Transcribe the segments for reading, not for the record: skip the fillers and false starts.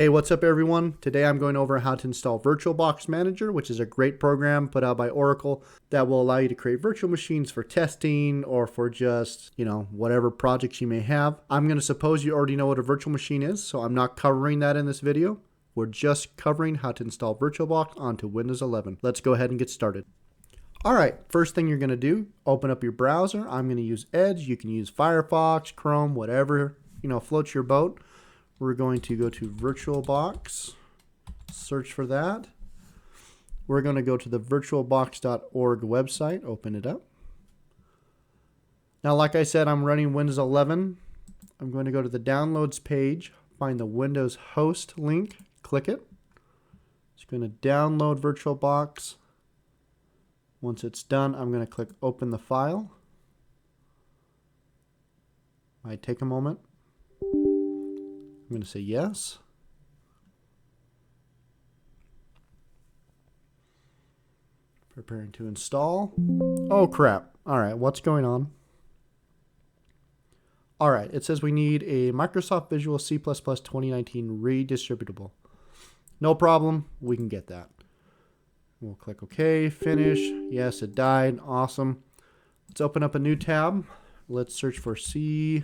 Hey, what's up everyone? Today I'm going over how to install VirtualBox Manager, which is a great program put out by Oracle that will allow you to create virtual machines for testing or for just, whatever projects you may have. I'm going to suppose you already know what a virtual machine is, so I'm not covering that in this video. We're just covering how to install VirtualBox onto Windows 11. Let's go ahead and get started. All right, first thing you're going to do, open up your browser. I'm going to use Edge. You can use Firefox, Chrome, whatever, floats your boat. We're going to go to VirtualBox, search for that. We're going to go to the virtualbox.org website, open it up. Now, like I said, I'm running Windows 11. I'm going to go to the downloads page, find the Windows host link, click it. It's going to download VirtualBox. Once it's done, I'm going to click open the file. Might take a moment. I'm going to say yes. Preparing to install. Oh crap. All right, what's going on? All right, it says we need a Microsoft Visual C++ 2019 redistributable. No problem, we can get that. We'll click OK, finish. Yes, it died. Awesome. Let's open up a new tab. Let's search for C++.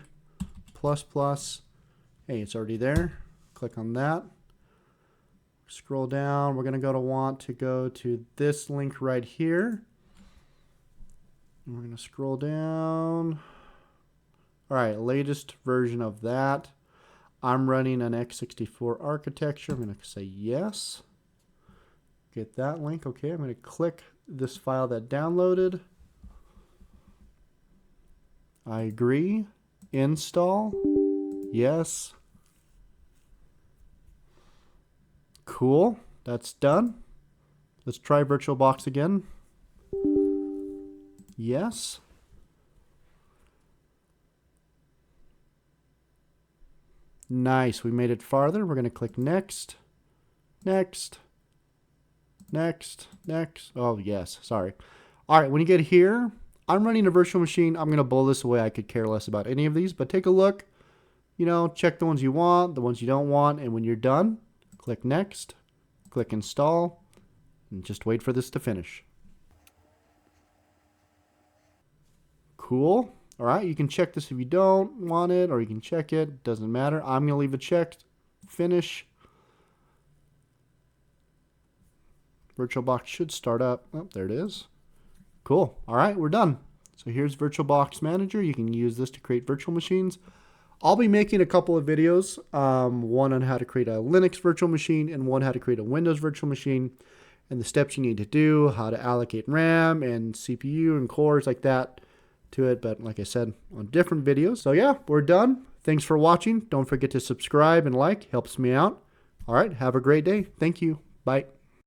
Hey, it's already there. Click on that. Scroll down. We're going to want to go to this link right here. And we're going to scroll down. All right, latest version of that. I'm running an x64 architecture. I'm going to say yes. Get that link. Okay, I'm going to click this file that downloaded. I agree. Install. Yes. Cool. That's done. Let's try VirtualBox again. Yes. Nice. We made it farther. We're going to click next. Next. Next. Next. Oh, yes. Sorry. All right. When you get here, I'm running a virtual machine. I'm going to blow this away. I could care less about any of these, but take a look. Check the ones you want, the ones you don't want, and when you're done, click next, click install, and just wait for this to finish. Cool. All right, you can check this if you don't want it, or you can check it. Doesn't matter. I'm going to leave it checked. Finish. VirtualBox should start up. Oh, there it is. Cool. All right, we're done. So here's VirtualBox Manager. You can use this to create virtual machines. I'll be making a couple of videos, one on how to create a Linux virtual machine and one how to create a Windows virtual machine and the steps you need to do, how to allocate RAM and CPU and cores like that to it. But like I said, on different videos. So yeah, we're done. Thanks for watching. Don't forget to subscribe and like. Helps me out. All right. Have a great day. Thank you. Bye.